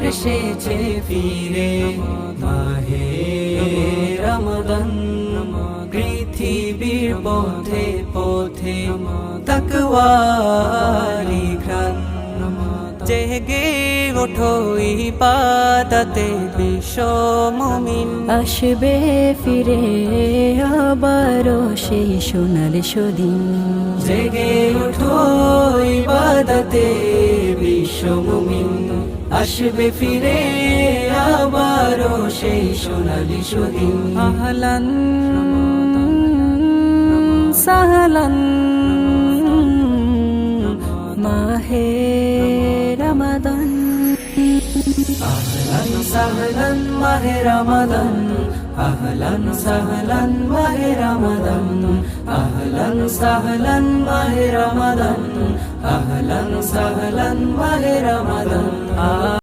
আবার এসেছে ফিরে মাহে রমাদান পৃথিবীর পথে পথে তাকওয়ারি ঘ্রাণ জেগে ওঠো ইবাদতে বিশ্ব মুমিন আসবে ফিরে আবারও সেই সোনালি সুদিন জেগে ওঠো ইবাদতে বিশ্ব মুমিন আসবে ফিরে আবারও সেই সোনালি সুদিন আহলান সাহলান মাহে রমাদান আহলান সাহলান মাহে রমাদান আহলান সাহলান মাহে রমাদান আহলান সাহলান মাহে রমাদান আহলান সাহলান মাহে রমাদান